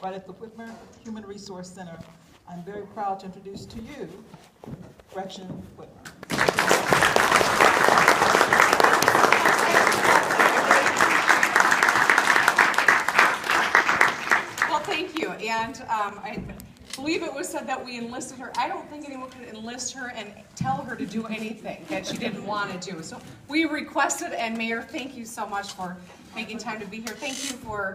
right at the Whitmer Human Resource Center. I'm very proud to introduce to you Gretchen Whitmer. Well, thank you. And I believe it was said that we enlisted her. I don't think anyone could enlist her and tell her to do anything that she didn't want to do. So we requested, and Mayor, thank you so much for making time to be here. Thank you for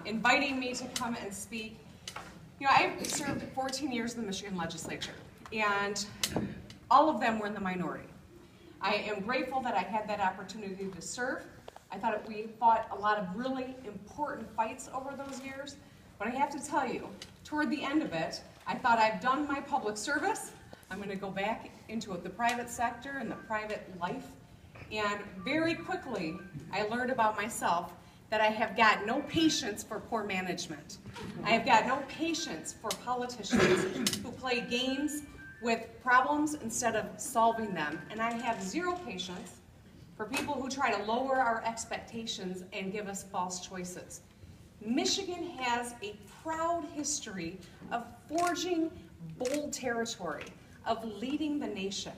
inviting me to come and speak. You know, I served 14 years in the Michigan legislature, and all of them were in the minority. I am grateful that I had that opportunity to serve. I thought we fought a lot of really important fights over those years, but I have to tell you, toward the end of it, I thought I've done my public service. I'm going to go back into the private sector and the private life, and very quickly I learned about myself that I have got no patience for poor management. I have got no patience for politicians who play games with problems instead of solving them. And I have zero patience for people who try to lower our expectations and give us false choices. Michigan has a proud history of forging bold territory, of leading the nation.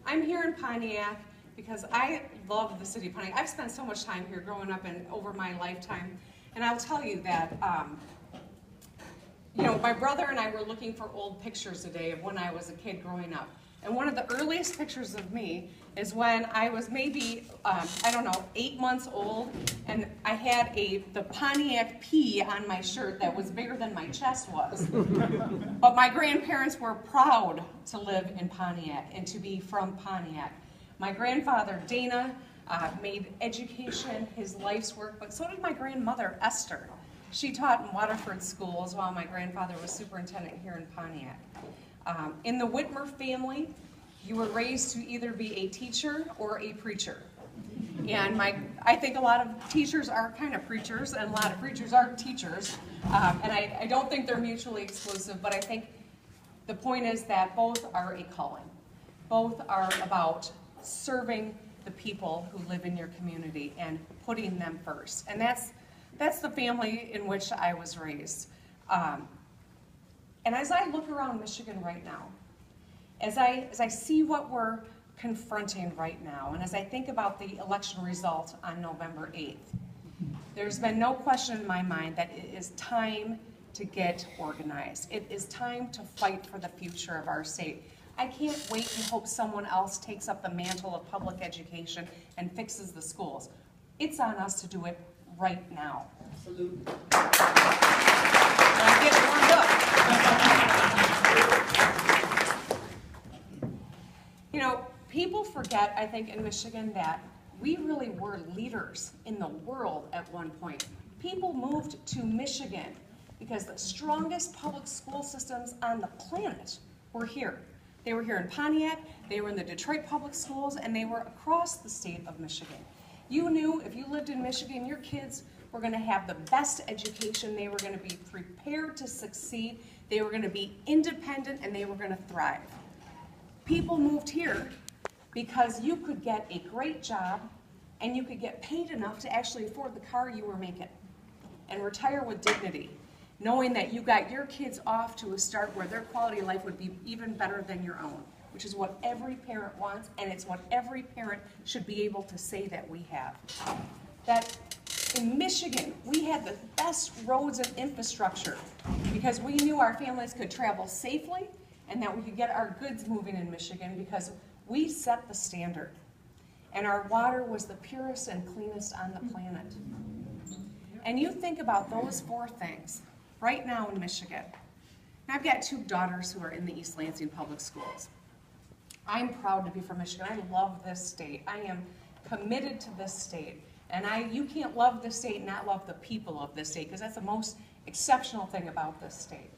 I'm here in Pontiac because I love the city of Pontiac. I've spent so much time here growing up and over my lifetime, and I'll tell you that, you know, my brother and I were looking for old pictures today of when I was a kid growing up. And one of the earliest pictures of me is when I was maybe, I don't know, 8 months old, and I had the Pontiac P on my shirt that was bigger than my chest was. But my grandparents were proud to live in Pontiac and to be from Pontiac. My grandfather, Dana, made education his life's work, but so did my grandmother, Esther. She taught in Waterford schools while my grandfather was superintendent here in Pontiac. In the Whitmer family, you were raised to either be a teacher or a preacher. And I think a lot of teachers are kind of preachers, and a lot of preachers are teachers. And I don't think they're mutually exclusive, but I think the point is that both are a calling. Both are about serving the people who live in your community and putting them first. And that's the family in which I was raised. And as I look around Michigan right now, as I see what we're confronting right now, and as I think about the election result on November 8th, there's been no question in my mind that it is time to get organized. It is time to fight for the future of our state. I can't wait and hope someone else takes up the mantle of public education and fixes the schools. It's on us to do it right now. Absolutely. I'm getting warmed up. You know, people forget, I think, in Michigan that we really were leaders in the world at one point. People moved to Michigan because the strongest public school systems on the planet were here. They were here in Pontiac, they were in the Detroit public schools, and they were across the state of Michigan. You knew if you lived in Michigan, your kids were going to have the best education, they were going to be prepared to succeed, they were going to be independent, and they were going to thrive. People moved here because you could get a great job and you could get paid enough to actually afford the car you were making and retire with dignity, knowing that you got your kids off to a start where their quality of life would be even better than your own, which is what every parent wants, and it's what every parent should be able to say that we have. That in Michigan, we had the best roads and infrastructure because we knew our families could travel safely and that we could get our goods moving in Michigan because we set the standard. And our water was the purest and cleanest on the planet. And you think about those four things right now in Michigan. And I've got two daughters who are in the East Lansing Public Schools. I'm proud to be from Michigan. I love this state. I am committed to this state. And you can't love this state and not love the people of this state because that's the most exceptional thing about this state.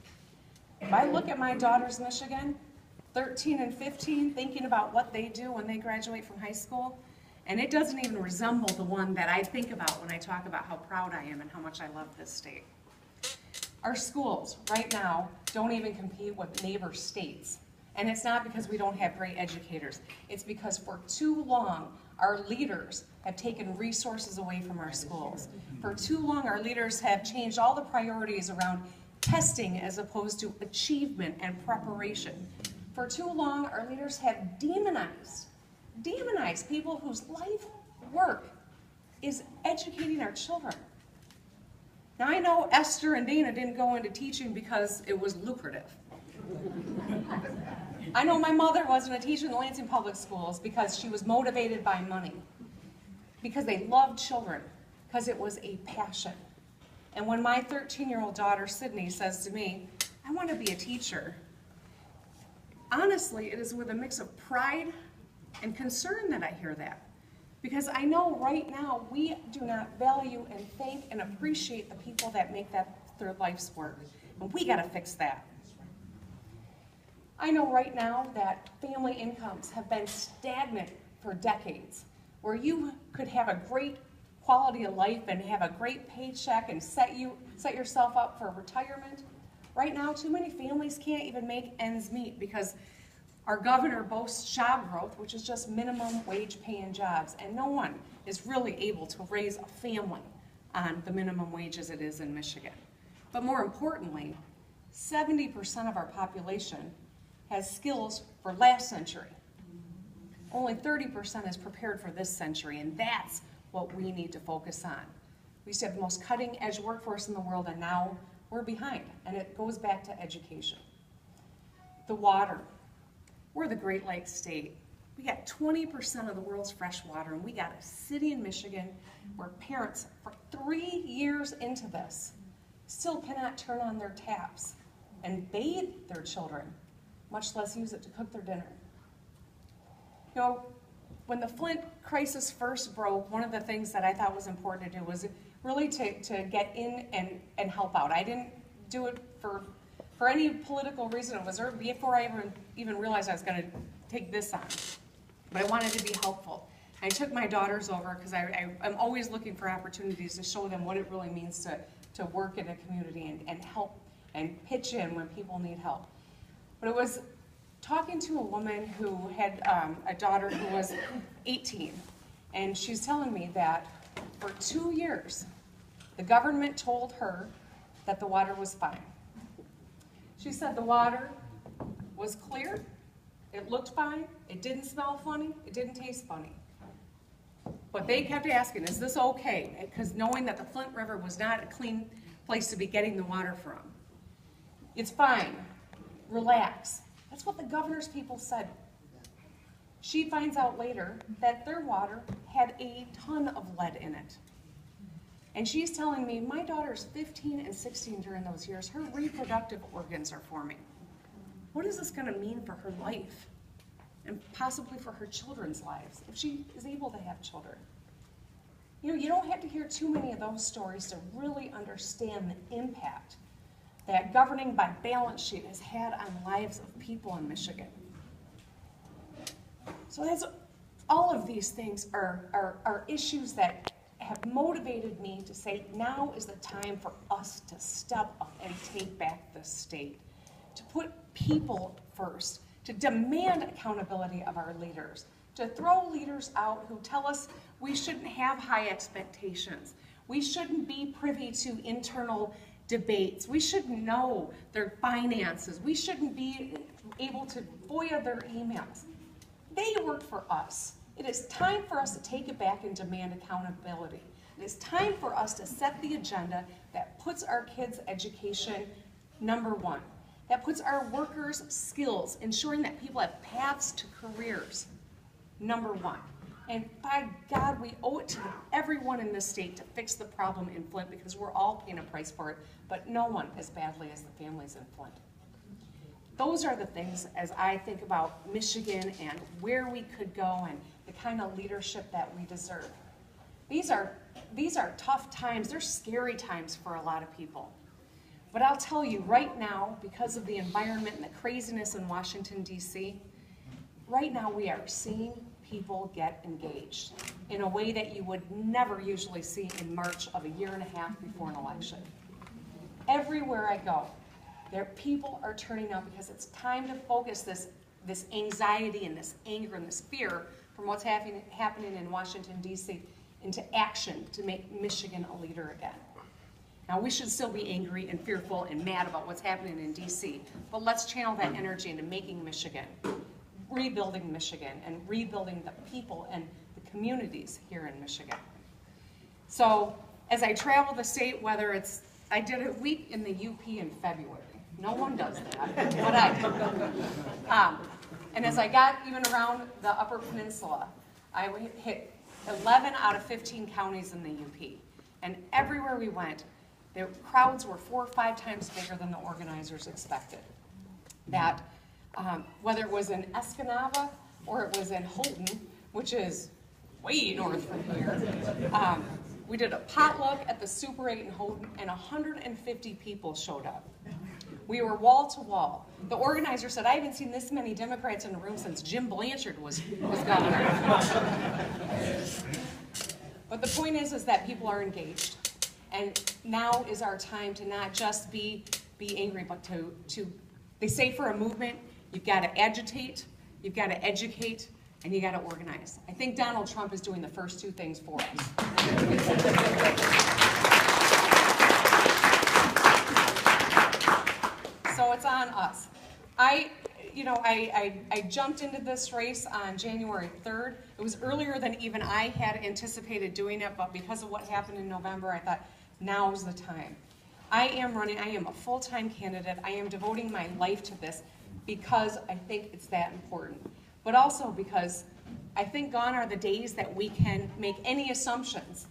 If I look at my daughters, Michigan, 13 and 15, thinking about what they do when they graduate from high school, and it doesn't even resemble the one that I think about when I talk about how proud I am and how much I love this state. Our schools right now don't even compete with neighbor states. And it's not because we don't have great educators. It's because for too long, our leaders have taken resources away from our schools. For too long, our leaders have changed all the priorities around testing as opposed to achievement and preparation. For too long, our leaders have demonized people whose life work is educating our children. Now, I know Esther and Dana didn't go into teaching because it was lucrative. I know my mother wasn't a teacher in the Lansing Public Schools because she was motivated by money, because they loved children, because it was a passion. And when my 13-year-old daughter, Sydney, says to me, I want to be a teacher, honestly, it is with a mix of pride and concern that I hear that. Because I know right now we do not value and thank and appreciate the people that make that their life's work. And we got to fix that. I know right now that family incomes have been stagnant for decades, where you could have a great quality of life and have a great paycheck and set yourself up for retirement. Right now, too many families can't even make ends meet because our governor boasts job growth, which is just minimum wage paying jobs, and no one is really able to raise a family on the minimum wage as it is in Michigan. But more importantly, 70% of our population has skills for last century. Only 30% is prepared for this century, and that's what we need to focus on. We used to have the most cutting-edge workforce in the world, and now we're behind, and it goes back to education. The water. We're the Great Lakes state. We got 20% of the world's fresh water, and we got a city in Michigan where parents, for 3 years into this, still cannot turn on their taps and bathe their children, much less use it to cook their dinner. You know, when the Flint crisis first broke, one of the things that I thought was important to do was really to get in and help out. I didn't do it for any political reason. It was before I even realized I was going to take this on. But I wanted to be helpful. I took my daughters over because I'm always looking for opportunities to show them what it really means to work in a community and help and pitch in when people need help. But it was talking to a woman who had a daughter who was 18, and she's telling me that for 2 years, the government told her that the water was fine. She said the water was clear, it looked fine, it didn't smell funny, it didn't taste funny. But they kept asking, is this okay? Because knowing that the Flint River was not a clean place to be getting the water from. It's fine, relax. That's what the governor's people said. She finds out later that their water had a ton of lead in it. And she's telling me, my daughter's 15 and 16 during those years, her reproductive organs are forming. What is this going to mean for her life? And possibly for her children's lives, if she is able to have children. You know, you don't have to hear too many of those stories to really understand the impact that governing by balance sheet has had on lives of people in Michigan. So all of these things are issues that have motivated me to say now is the time for us to step up and take back the state, to put people first, to demand accountability of our leaders, to throw leaders out who tell us we shouldn't have high expectations, we shouldn't be privy to internal debates, we shouldn't know their finances, we shouldn't be able to FOIA their emails. They work for us. It is time for us to take it back and demand accountability. It is time for us to set the agenda that puts our kids' education number one, that puts our workers' skills, ensuring that people have paths to careers, number one. And by God, we owe it to everyone in this state to fix the problem in Flint because we're all paying a price for it, but no one as badly as the families in Flint. Those are the things as I think about Michigan and where we could go and the kind of leadership that we deserve. These are tough times. They're scary times for a lot of people. But I'll tell you right now, because of the environment and the craziness in Washington, D.C., right now we are seeing people get engaged in a way that you would never usually see in March of a year and a half before an election. Everywhere I go, people are turning out because it's time to focus this anxiety and this anger and this fear from what's happening in Washington, D.C. into action to make Michigan a leader again. Now, we should still be angry and fearful and mad about what's happening in D.C., but let's channel that energy into making Michigan, rebuilding Michigan, and rebuilding the people and the communities here in Michigan. So, as I travel the state, whether it's, I did a week in the UP in February. No one does that, but I did. And as I got even around the Upper Peninsula, I hit 11 out of 15 counties in the UP. And everywhere we went, the crowds were 4 or 5 times bigger than the organizers expected. That whether it was in Escanaba or it was in Houghton, which is way north from here, we did a potluck at the Super 8 in Houghton, and 150 people showed up. We were wall to wall. The organizer said, I haven't seen this many Democrats in a room since Jim Blanchard was governor. But the point is that people are engaged. And now is our time to not just be angry, but to they say for a movement, you've got to agitate, you've got to educate, and you got to organize. I think Donald Trump is doing the first 2 things for us. So it's on us. I jumped into this race on January 3rd. It was earlier than even I had anticipated doing it, but because of what happened in November, I thought, now's the time. I am running, I am a full-time candidate. I am devoting my life to this because I think it's that important. But also because I think gone are the days that we can make any assumptions.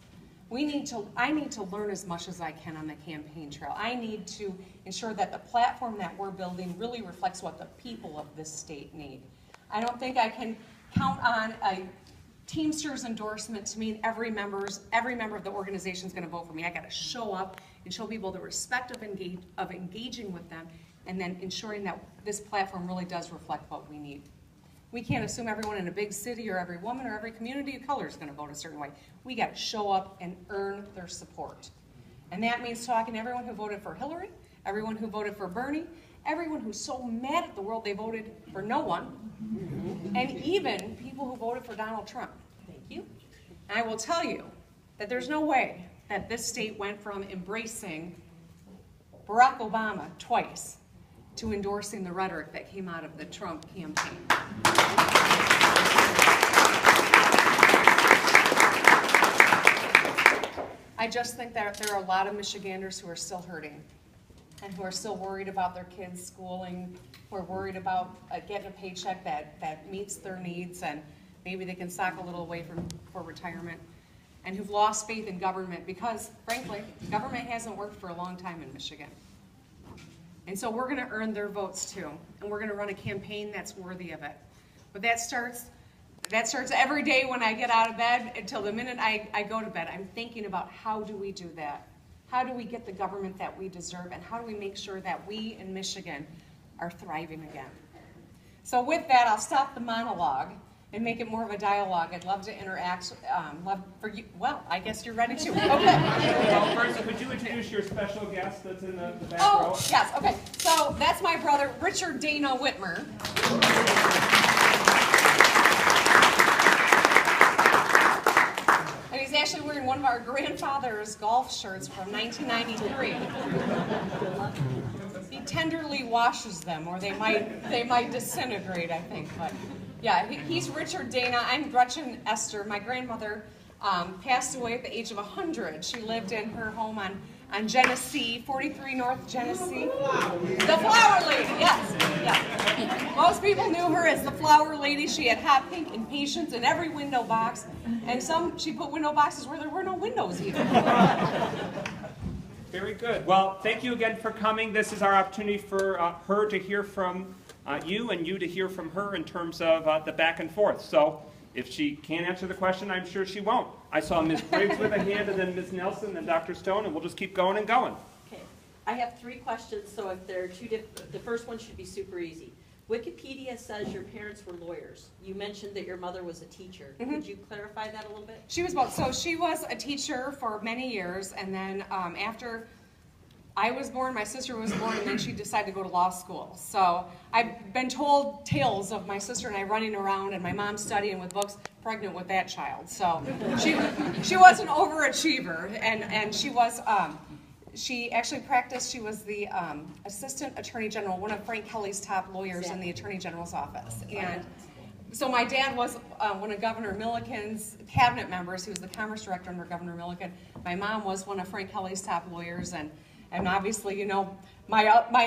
I need to learn as much as I can on the campaign trail. I need to ensure that the platform that we're building really reflects what the people of this state need. I don't think I can count on a Teamsters endorsement to mean every member of the organization is going to vote for me. I got to show up and show people the respect of engaging with them, and then ensuring that this platform really does reflect what we need. We can't assume everyone in a big city or every woman or every community of color is going to vote a certain way. We got to show up and earn their support. And that means talking to everyone who voted for Hillary, everyone who voted for Bernie, everyone who's so mad at the world they voted for no one, and even people who voted for Donald Trump. Thank you. And I will tell you that there's no way that this state went from embracing Barack Obama twice to endorsing the rhetoric that came out of the Trump campaign. I just think that there are a lot of Michiganders who are still hurting and who are still worried about their kids' schooling, who are worried about getting a paycheck that meets their needs and maybe they can sock a little away for retirement, and who've lost faith in government because, frankly, government hasn't worked for a long time in Michigan. And so we're going to earn their votes too, and we're going to run a campaign that's worthy of it. But that starts every day when I get out of bed until the minute I go to bed. I'm thinking about how do we do that? How do we get the government that we deserve, and how do we make sure that we in Michigan are thriving again? So with that, I'll stop the monologue and make it more of a dialogue. I'd love to interact. Love for you. Well, I guess you're ready to. Okay. Well, first, could you introduce your special guest that's in the back row? Oh, yes. Okay. So that's my brother, Richard Dana Whitmer. And he's actually wearing one of our grandfather's golf shirts from 1993. He tenderly washes them, or they might disintegrate, I think. But yeah, he's Richard Dana. I'm Gretchen Esther. My grandmother passed away at the age of 100. She lived in her home on Genesee, 43 North Genesee. The Flower Lady, yes. Yeah. Most people knew her as the Flower Lady. She had hot pink impatiens in every window box, and she put window boxes where there were no windows even. Very good. Well, thank you again for coming. This is our opportunity for her to hear from you and you to hear from her in terms of the back and forth. So if she can't answer the question, I'm sure she won't. I saw Ms. Briggs with a hand, and then Ms. Nelson, and Dr. Stone, and we'll just keep going and going. Okay. I have 3 questions, so if there are 2 different, the first one should be super easy. Wikipedia says your parents were lawyers. You mentioned that your mother was a teacher. Mm-hmm. Could you clarify that a little bit? She was both. So she was a teacher for many years, and then after I was born, my sister was born, and then she decided to go to law school. So I've been told tales of my sister and I running around and my mom studying with books. pregnant with that child. So she was an overachiever, and she was, she actually practiced, she was the Assistant Attorney General, one of Frank Kelly's top lawyers in the Attorney General's office. And so my dad was one of Governor Milliken's cabinet members. He was the Commerce Director under Governor Milliken. My mom was one of Frank Kelly's top lawyers, and obviously, you know, my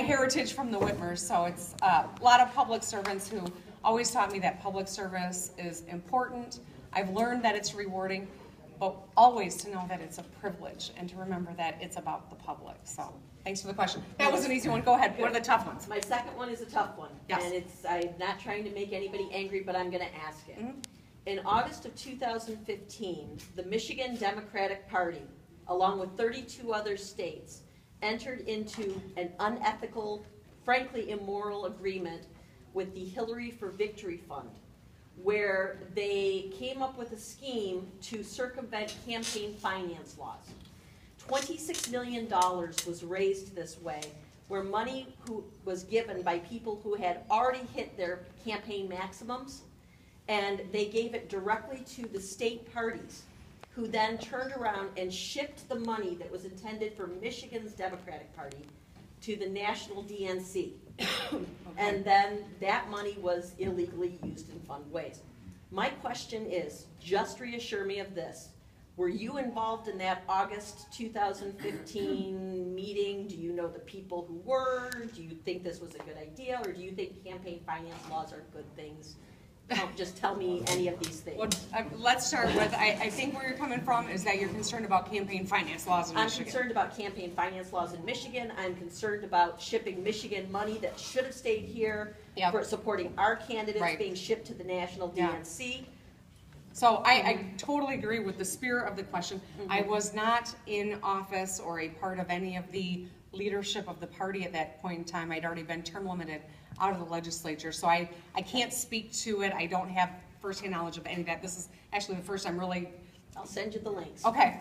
heritage from the Whitmers. So it's a lot of public servants who always taught me that public service is important. I've learned that it's rewarding, but always to know that it's a privilege and to remember that it's about the public. So thanks for the question. That was an easy one. Go ahead. What are the tough ones? My second one is a tough one. Yes. And I'm not trying to make anybody angry, but I'm going to ask it. Mhm. In August of 2015, the Michigan Democratic Party, along with 32 other states, entered into an unethical, frankly immoral agreement with the Hillary for Victory Fund, where they came up with a scheme to circumvent campaign finance laws. $26 million was raised this way, where money was given by people who had already hit their campaign maximums, and they gave it directly to the state parties, who then turned around and shipped the money that was intended for Michigan's Democratic Party to the national DNC. And then that money was illegally used in fun ways. My question is, just reassure me of this. Were you involved in that August 2015 meeting? Do you know the people who were? Do you think this was a good idea? Or do you think campaign finance laws are good things? Just tell me any of these things. Well, let's start with, I think where you're coming from is that you're concerned about campaign finance laws in Michigan. I'm concerned about campaign finance laws in Michigan. I'm concerned about shipping Michigan money that should have stayed here for supporting our candidates being shipped to the national DNC. So I totally agree with the spirit of the question. Mm-hmm. I was not in office or a part of any of the leadership of the party at that point in time. I'd already been term limited out of the legislature. So I can't speak to it. I don't have firsthand knowledge of any of that. This is actually the first I'm really... I'll send you the links. Okay,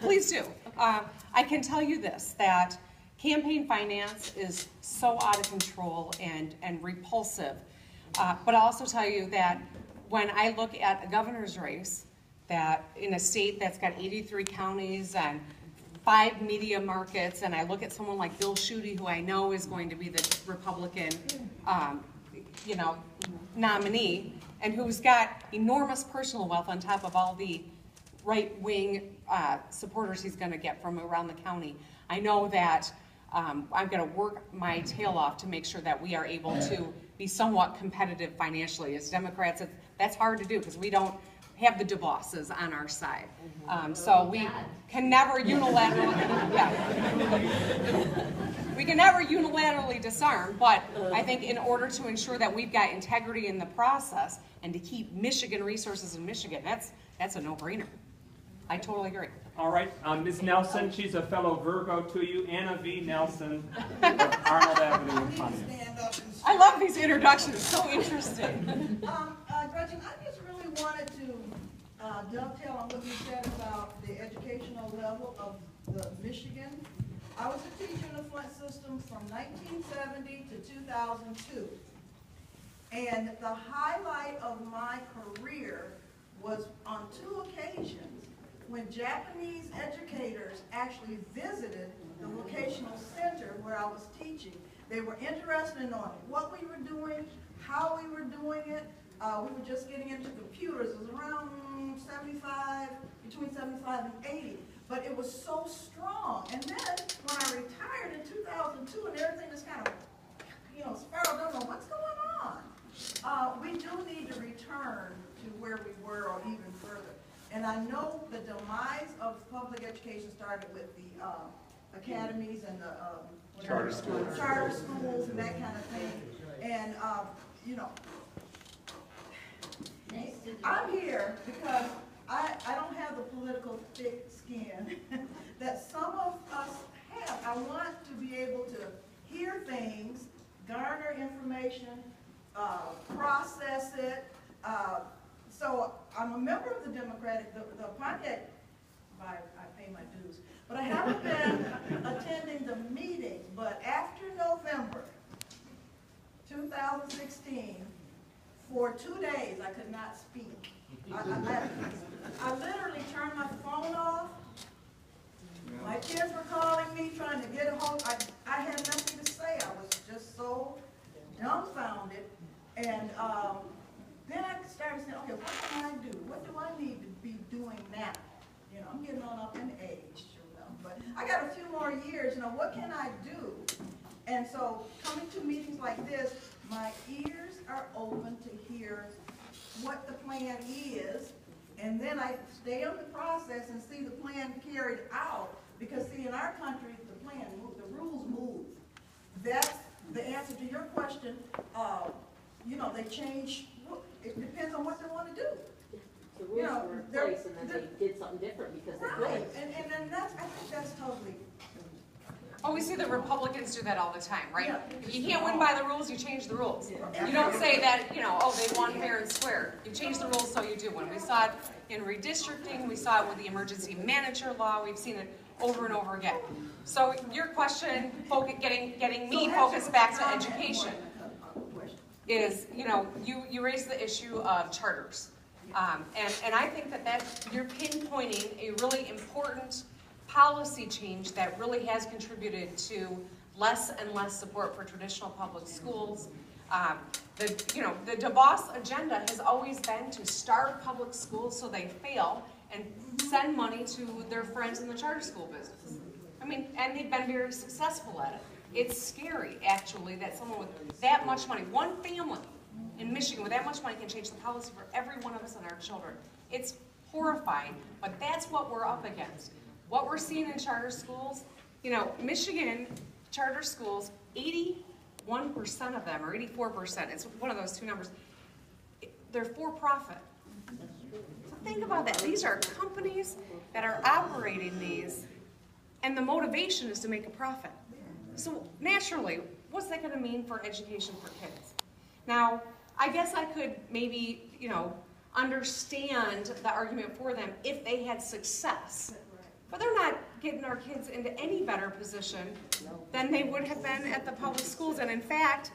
please do. I can tell you this, that campaign finance is so out of control and repulsive. But I'll also tell you that when I look at a governor's race, that in a state that's got 83 counties and 5 media markets, and I look at someone like Bill Schuette, who I know is going to be the Republican, nominee, and who's got enormous personal wealth on top of all the right-wing supporters he's going to get from around the county. I know that I'm going to work my tail off to make sure that we are able to be somewhat competitive financially. As Democrats, that's hard to do because we don't have the DeVosses on our side. So we can never unilaterally, we can never unilaterally disarm, but I think in order to ensure that we've got integrity in the process and to keep Michigan resources in Michigan, that's a no-brainer. I totally agree. All right, Ms. Nelson, she's a fellow Virgo to you, Anna V. Nelson of Arnold Avenue in Pontic. I love these introductions, so interesting. Gretchen, I just really wanted to dovetail on what you said about the educational level of the Michigan. I was a teacher in the Flint system from 1970 to 2002. And the highlight of my career was on 2 occasions when Japanese educators actually visited the vocational center where I was teaching. They were interested in knowing what we were doing, how we were doing it. We were just getting into computers. It was around 75, between 75 and 80. But it was so strong. And then when I retired in 2002 and everything is kind of, spiraled, don't know what's going on. We do need to return to where we were or even further. And I know the demise of public education started with the academies and the charter schools and that kind of thing. And, I'm here because I don't have the political thick skin that some of us have. I want to be able to hear things, garner information, process it. So I'm a member of the Democratic, the Pontic, I pay my dues, but I haven't been attending the meetings. But after November 2016, for 2 days I could not speak. I literally turned my phone off. My kids were calling me, trying to get a hold. I had nothing to say. I was just so dumbfounded. And then I started saying, okay, what can I do? What do I need to be doing now? You know, I'm getting on up in age, you know, but I got a few more years, you know, what can I do? And so coming to meetings like this, my ears are open to hear what the plan is, and then I stay on the process and see the plan carried out, because see, in our country, the rules move. That's the answer to your question. You know, they change, it depends on what they want to do. The rules were in place and then they did something different because they Right, could. and that's, I think that's totally. Oh, we see the Republicans do that all the time, right? Yeah. If you can't win by the rules, you change the rules. You don't say that, you know, oh, they won fair and square. You change the rules so you do win. We saw it in redistricting, we saw it with the emergency manager law, we've seen it over and over again. So your question, getting me focused back to education, is, you know, you raised the issue of charters. And I think that you're pinpointing a really important policy change that really has contributed to less and less support for traditional public schools. The DeVos agenda has always been to starve public schools so they fail and send money to their friends in the charter school business. I mean, and they've been very successful at it. It's scary, actually, that someone with that much money, one family in Michigan with that much money, can change the policy for every one of us and our children. It's horrifying, but that's what we're up against. What we're seeing in charter schools, you know, Michigan charter schools, 81% of them, or 84%, it's one of those two numbers, they're for profit. So think about that. These are companies that are operating these, and the motivation is to make a profit. So naturally, what's that going to mean for education for kids? Now, I guess I could maybe, you know, understand the argument for them if they had success. But they're not getting our kids into any better position than they would have been at the public schools. And in fact,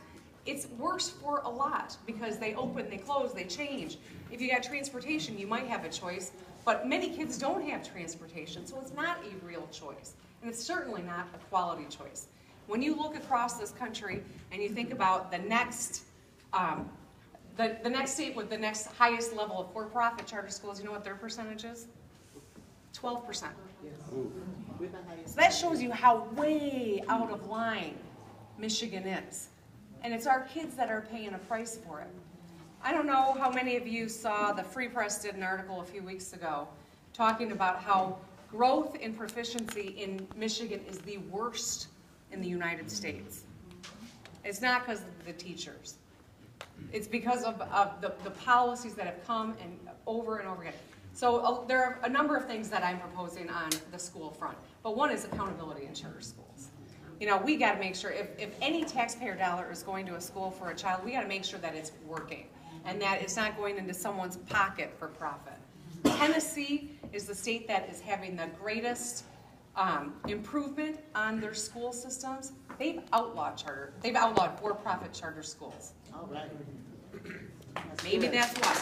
it's worse for a lot because they open, they close, they change. If you got transportation, you might have a choice, but many kids don't have transportation, so it's not a real choice. And it's certainly not a quality choice. When you look across this country and you think about the next state with the next highest level of for-profit charter schools, you know what their percentage is? 12%. So that shows you how way out of line Michigan is. And it's our kids that are paying a price for it. I don't know how many of you saw the Free Press did an article a few weeks ago talking about how growth in proficiency in Michigan is the worst in the United States. It's not because of the teachers. It's because of the policies that have come and over again. So there are a number of things that I'm proposing on the school front, but one is accountability in charter schools. You know, we got to make sure if any taxpayer dollar is going to a school for a child, we got to make sure that it's working and that it's not going into someone's pocket for profit. Tennessee is the state that is having the greatest improvement on their school systems. They've outlawed for-profit charter schools. All right. Maybe that's why.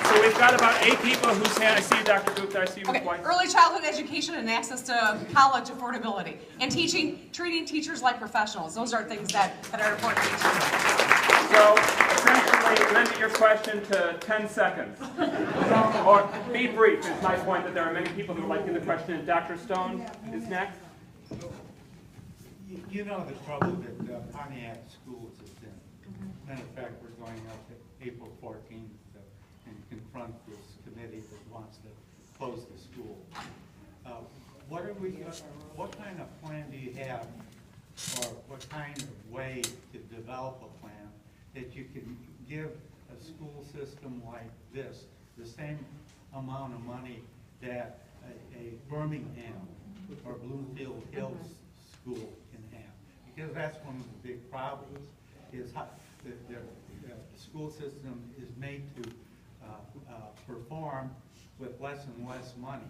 So we've got about 8 people whose hand, I see you, Dr. Gupta, I see you with Okay, white. early childhood education and access to college affordability, and treating teachers like professionals. Those are things that are important to teachers. So essentially, limit your question to 10 seconds. Or be brief. It's my point that there are many people who would like to get the question. Dr. Stone is next. You know the trouble that Pontiac schools is in. Matter of fact, we're going up to April 14th and confront this committee that wants to close the school. What kind of plan do you have, or what kind of way to develop a plan that you can give a school system like this the same amount of money that a Birmingham or Bloomfield Hills school can have? Because that's one of the big problems, is how the school system is made to perform with less and less money.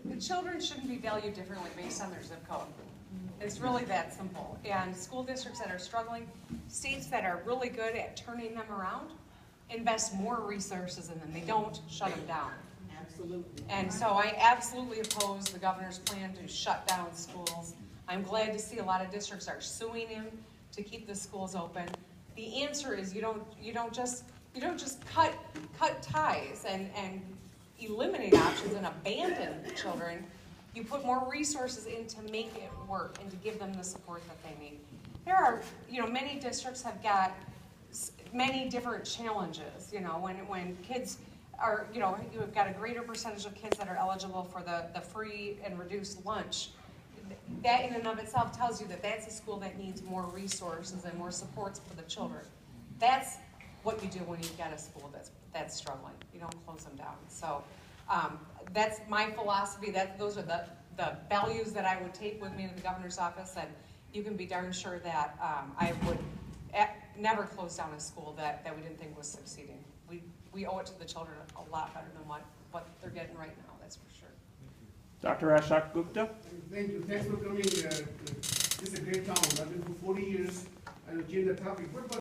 The children shouldn't be valued differently based on their zip code. It's really that simple. And school districts that are struggling, states that are really good at turning them around, invest more resources in them. They don't shut them down. Absolutely. And so I absolutely oppose the governor's plan to shut down schools. I'm glad to see a lot of districts are suing him to keep the schools open. The answer is you don't just cut ties and eliminate options and abandon children. You put more resources in to make it work and to give them the support that they need. There are, many districts have got many different challenges, when kids are, you've got a greater percentage of kids that are eligible for the free and reduced lunch. That in and of itself tells you that that's a school that needs more resources and more supports for the children. That's what you do when you've got a school that's struggling. You don't close them down. So that's my philosophy. Those are the values that I would take with me to the governor's office, and you can be darn sure that I would never close down a school that we didn't think was succeeding. We owe it to the children a lot better than what they're getting right now, that's for sure. Dr. Ashok Gupta? Thank you. Thanks for coming. This is a great town. I've been for 40 years. I will change the topic. What about